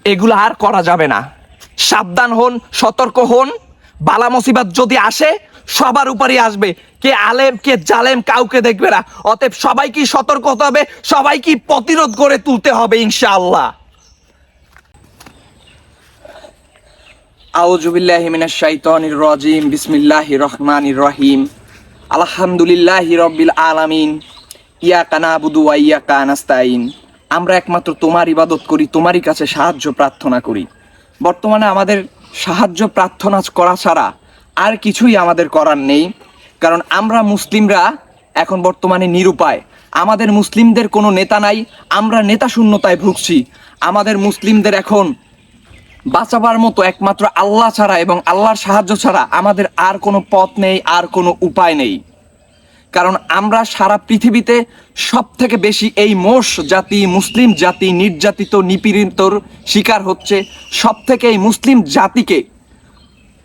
এগুলো আর করা যাবে না। সাবধান হন, সতর্ক হন। বালা মুসিবত যদি আসে সবার উপরই আসবে, কে আলেম কে জালেম কাউকে দেখবে না। অতএব সবাইকে সতর্ক হতে হবে, সবাইকে প্রতিরোধ করে তুলতে হবে ইনশাআল্লাহ। আউযু বিল্লাহি মিনাশ শাইতানির রাজিম, বিসমিল্লাহির রহমানির রহিম, আলহামদুলিল্লাহি রাব্বিল আলামিন, ইয়াকা নাবুদু ওয়া ইয়াকা নাস্তাইন। আমরা একমাত্র তোমার ইবাদত করি, তোমারই কাছে সাহায্য প্রার্থনা করি। বর্তমানে আমাদের সাহায্য প্রার্থনা করা ছাড়া আর কিছুই আমাদের করার নেই, কারণ আমরা মুসলিমরা এখন বর্তমানে নিরুপায়। আমাদের মুসলিমদের কোনো নেতা নাই, আমরা নেতা শূন্যতায় ভুগছি। আমাদের মুসলিমদের এখন বাঁচাবার মতো একমাত্র আল্লাহ ছাড়া এবং আল্লাহর সাহায্য ছাড়া আমাদের আর কোনো পথ নেই, আর কোনো উপায় নেই। কারণ আমরা সারা পৃথিবীতে সব থেকে বেশি এই মোষ জাতি, মুসলিম জাতি নির্যাতিত নিপীড়িতর শিকার হচ্ছে। সব থেকে এই মুসলিম জাতিকে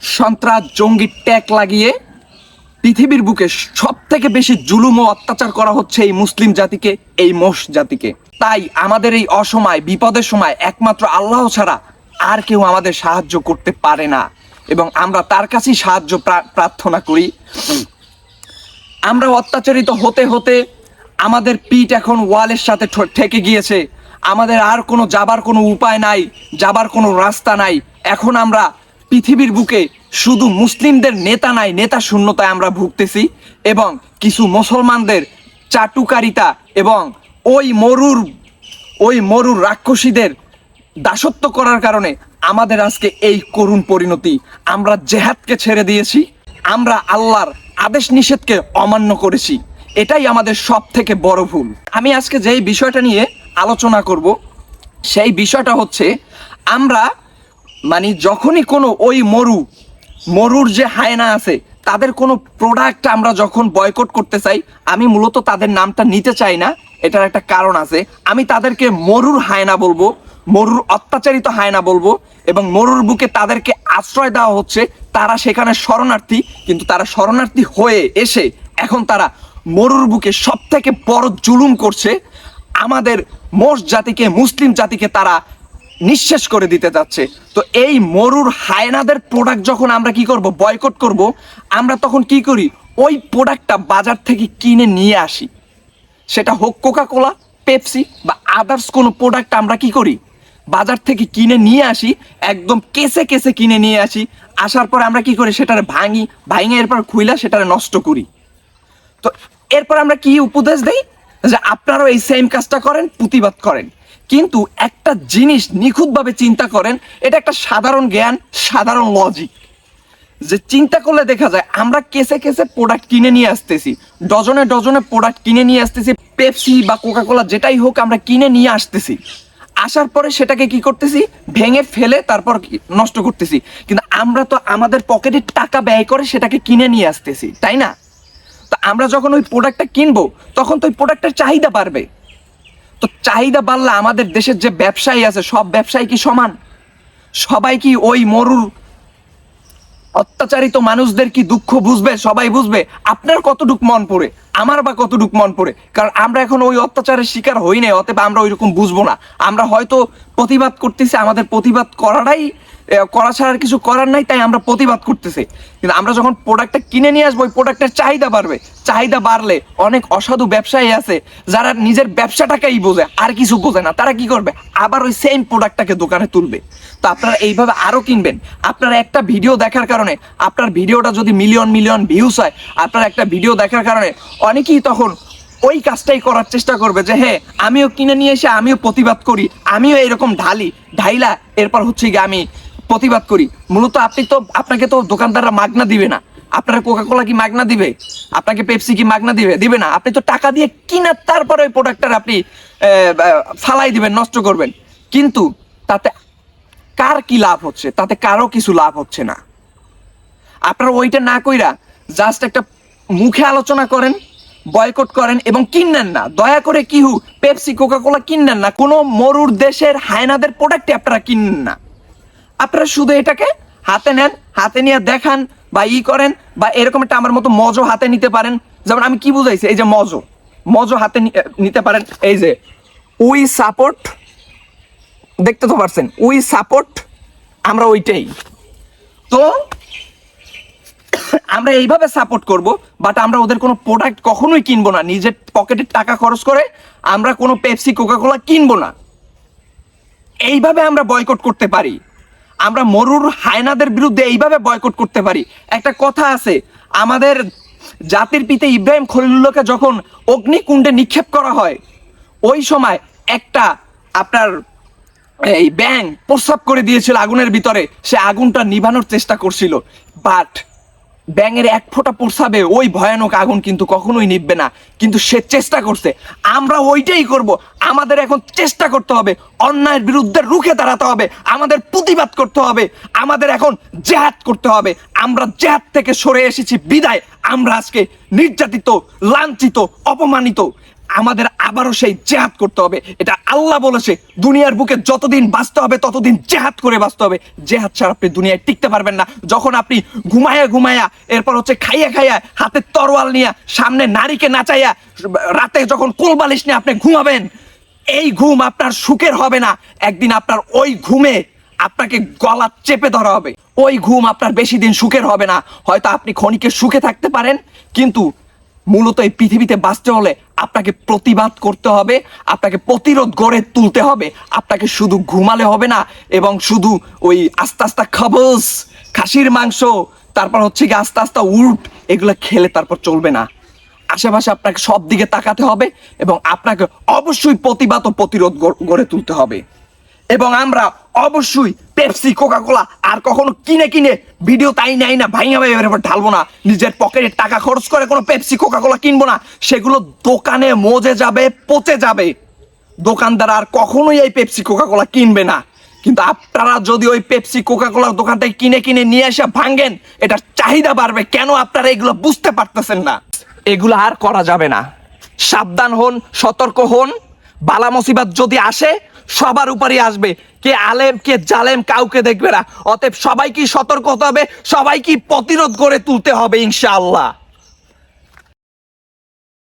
সন্ত্রাস জঙ্গি ট্যাগ লাগিয়ে পৃথিবীর বুকে সব থেকে বেশি জুলুম ও অত্যাচার করা হচ্ছে এই মুসলিম জাতিকে, এই মোষ জাতিকে। তাই আমাদের এই অসময় বিপদের সময় একমাত্র আল্লাহ ছাড়া আর কেউ আমাদের সাহায্য করতে পারে না, এবং আমরা তার কাছেই সাহায্য প্রার্থনা করি। আমরা অত্যাচারিত হতে হতে আমাদের পিঠ এখন ওয়ালের সাথে ঠেকে গিয়েছে। আমাদের আর কোনো যাবার কোনো উপায় নাই, যাবার কোনো রাস্তা নাই। এখন আমরা পৃথিবীর বুকে শুধু মুসলিমদের নেতা নাই, নেতা শূন্যতায় আমরা ভুগতেছি, এবং কিছু মুসলমানদের চাটুকারিতা এবং ওই মরুর রাক্ষসীদের দাসত্ব করার কারণে আমাদের আজকে এই করুণ পরিণতি। আমরা জেহাদকে ছেড়ে দিয়েছি, আমরা আল্লাহর আদেশ নিষেধকে অমান্য করেছি। এটাই আমাদের সব থেকে বড় ভুল। আমি আজকে যেই বিষয়টা নিয়ে আলোচনা করব সেই বিষয়টা হচ্ছে, আমরা যখনই কোনো ওই মরুর যে হায়না আছে তাদের কোনো প্রোডাক্ট আমরা যখন বয়কট করতে চাই, আমি মূলত তাদের নামটা নিতে চাই না, এটার একটা কারণ আছে। আমি তাদেরকে মরুর হায়না বলবো, মরুর অত্যাচারিত হায়না বলবো, এবং মরুর বুকে তাদেরকে আশ্রয় দেওয়া হচ্ছে। তারা সেখানে শরণার্থী, কিন্তু তারা শরণার্থী হয়ে এসে এখন তারা মরুর বুকে সব থেকে বড় জুলুম করছে। আমাদের মোষ জাতিকে, মুসলিম জাতিকে তারা নিঃশেষ করে দিতে যাচ্ছে। তো এই মরুর হায়নাদের প্রোডাক্ট যখন আমরা কি করব, বয়কট করব, আমরা তখন কি করি, ওই প্রোডাক্টটা বাজার থেকে কিনে নিয়ে আসি। সেটা হোক কোকাকোলা, পেপসি বা আদার্স কোনো প্রোডাক্ট আমরা কি করি, বাজার থেকে কিনে নিয়ে আসি, একদম কেসে কেসে কিনে নিয়ে আসি। আসার পরে আমরা কি করি, সেটারে ভাঙি এরপর খুইলা সেটারে নষ্ট করি। তো এরপর আমরা কি উপদেশ দেই, যে আপনারাও এই সেম কাজটা করেন, প্রতিবাদ করেন। কিন্তু একটা জিনিস নিখুঁতভাবে চিন্তা করেন, এটা একটা সাধারণ জ্ঞান, সাধারণ লজিক, যে চিন্তা করলে দেখা যায় আমরা কেসে কেসে প্রোডাক্ট কিনে নিয়ে আসতেছি, ডজনে ডজনে প্রোডাক্ট কিনে নিয়ে আসতেছি, পেপসি বা কোকাকোলা যেটাই হোক আমরা কিনে নিয়ে আসতেছি। আসার পরে সেটাকে কি করতেছি, ভেঙে ফেলে তারপর নষ্ট করতেছি। কিন্তু আমরা তো আমাদের পকেটে টাকা ব্যয় করে সেটাকে কিনে নিয়ে আসতেছি, তাই না? তো আমরা যখন ওই প্রোডাক্টটা কিনবো তখন তো ওই প্রোডাক্টের চাহিদা বাড়বে। তো চাহিদা বাড়লে আমাদের দেশের যে ব্যবসায়ী আছে, সব ব্যবসায়ী কি সমান? সবাই কি ওই মরুর অত্যাচারিত মানুষদের কি দুঃখ বুঝবে? সবাই বুঝবে? আপনার কতটুক মন পড়ে, আমার বা কতটুক মন পড়ে? কারণ আমরা এখন ওই অত্যাচারের শিকার হই নাই, অতএব আমরা ওই রকম বুঝবো না। আমরা হয়তো প্রতিবাদ করতেছি, আমাদের প্রতিবাদ করা ছাড়া আর কিছু করার নাই, তাই আমরা প্রতিবাদ করতেছি। কিন্তু আমরা যখন প্রোডাক্টটা কিনে নিয়ে আসবো, ওই প্রোডাক্টের চাহিদা বাড়বে। চাহিদা বাড়লে অনেক অসাধু ব্যবসায়ী আছে যারা নিজের ব্যবসাটাকেই বোঝে, আর কিছু বোঝে না। তারা কি করবে, আবার ওই সেম প্রোডাক্টটাকে দোকানে তুলবে। তো আপনারা এইভাবে আরো কিনবেন। আপনারা একটা ভিডিও দেখার কারণে, আপনার ভিডিওটা যদি মিলিয়ন মিলিয়ন ভিউজ হয়, আপনার একটা ভিডিও দেখার কারণে অনেকেই তখন ওই কাজটাই করার চেষ্টা করবে, যে হ্যাঁ আমিও কিনে নিয়ে এসে আমিও প্রতিবাদ করি, আমিও এরকম ঢাইলা এরপর হচ্ছে গিয়ে আমি প্রতিবাদ করি। মূলত আপনাকে তো দোকানদাররা মাগনা দিবে না। আপনার কোকাকোলা কি মাগনা দিবে? আপনাকে পেপসি কি মাগনা দিবে না। আপনি তো টাকা দিয়ে কিনা তারপরে ওই প্রোডাক্টটা আপনি ফালাই দিবেন, নষ্ট করবেন। কিন্তু তাতে কার কি লাভ হচ্ছে? তাতে কারো কিছু লাভ হচ্ছে না। আপনারা ওইটা না কইরা জাস্ট একটা মুখে আলোচনা করেন, বয়কট করেন এবং কিনেন না। দয়া করে কিহু পেপসি কোকাকোলা কিনেন না, কোনো মরুর দেশের হায়নাদের প্রোডাক্টই আপনারা কিনেন না। আপনারা শুধু এটাকে হাতে নেন, হাতে নিয়ে দেখান বা করেন, বা এরকম একটা আমার মতো মজো হাতে নিতে পারেন। যেমন আমি কি বুঝাইছি, এই যে মজো হাতে নিতে পারেন। এই যে উই সাপোর্ট দেখতে তো পারছেন, উই সাপোর্ট, আমরা ওইটাই। তো আমরা এইভাবে সাপোর্ট করব, বাট আমরা ওদের কোনো প্রোডাক্ট কখনোই কিনবো না। নিজের পকেটের টাকা খরচ করে আমরা কোনো পেপসি কোকাকোলা কিনবো না। এইভাবে আমরা বয়কট করতে পারি। আমরা মরুর হায়নাদের বিরুদ্ধে এইভাবে বয়কট করতে পারি। একটা কথা আছে, আমাদের জাতির পিতা ইব্রাহিম খলিলুল্লাহকে যখন অগ্নিকুণ্ডে নিক্ষেপ করা হয়, ওই সময় একটা আপনার এই ব্যাং প্রস্রাব করে দিয়েছিল আগুনের ভিতরে, সে আগুনটা নিভানোর চেষ্টা করছিল, বাট ব্যাঙের এক ফোঁটা প্রস্রাবে ওই ভয়ানক আগুন কিন্তু কখনোই নিভবে না, কিন্তু সে চেষ্টা করছে। আমরা ওইটাই করব। আমাদের এখন চেষ্টা করতে হবে, অন্যায়ের বিরুদ্ধে রুখে দাঁড়াতে হবে, আমাদের প্রতিবাদ করতে হবে, আমাদের এখন জেহাদ করতে হবে। আমরা জেহাদ থেকে সরে এসেছি বিদায় আমরা আজকে নির্যাতিত, লাঞ্ছিত, অপমানিত। আমাদের আবারও সেই জেহাদ করতে হবে। এটা আল্লাহ বলেছে, দুনিয়ার বুকে যতদিন বাঁচতে হবে ততদিন জেহাদ করে বাঁচতে হবে। জেহাদ ছাড়া আপনি দুনিয়ায় টিকতে পারবেন না। যখন আপনি ঘুমায়া এরপর হচ্ছে খাইয়া হাতে তরোয়াল নিয়ে সামনে নারীকে নাচাইয়া রাতে যখন কোলবালিশ নিয়ে আপনি ঘুমাবেন, এই ঘুম আপনার সুখের হবে না। একদিন আপনার ওই ঘুমে আপনাকে গলা চেপে ধরা হবে। ওই ঘুম আপনার বেশি দিন সুখের হবে না। হয়তো আপনি ক্ষণিকের সুখে থাকতে পারেন, কিন্তু মূলত এই পৃথিবীতে বাঁচতে হলে আপনাকে প্রতিবাদ করতে হবে, আপনাকে প্রতিরোধ গড়ে তুলতে হবে। আপনাকে শুধু ঘুমালে হবে না, এবং শুধু ওই আস্তে আস্তে খাসির মাংস, তারপর হচ্ছে কি আস্তে আস্তে উট, এগুলো খেলে তারপর চলবে না। আশেপাশে আপনাকে সব দিকে তাকাতে হবে, এবং আপনাকে অবশ্যই প্রতিবাদ ও প্রতিরোধ গড়ে তুলতে হবে। এবং আমরা অবশ্যই পেপসি কোকাকোলা আর কখনো কিনে ভিডিও তাই নাই না ভাইয়া ঢালবো না। নিজের পকেটে টাকা খরচ করে কোনো পেপসি কোকাকোলা কিনবো না। সেগুলো দোকানে মজে যাবে, পচে যাবে। দোকানদার আর কখনোই এই পেপসি কোকাকোলা কিনবে না। কিন্তু আপনারা যদি ওই পেপসি কোকাকোলার দোকান থেকে কিনে নিয়ে এসে ভাঙেন, এটার চাহিদা বাড়বে। কেন আপনারা এগুলো বুঝতে পারতেছেন না? এগুলো আর করা যাবে না। সাবধান হন, সতর্ক হন। বালা মুসিবত যদি আসে সবার উপরই আসবে, কে আলেম কে জালেম কাউকে দেখবে না। অতএব সবাইকে সতর্ক হতে হবে, সবাইকে প্রতিরোধ করে তুলতে হবে ইনশাআল্লাহ।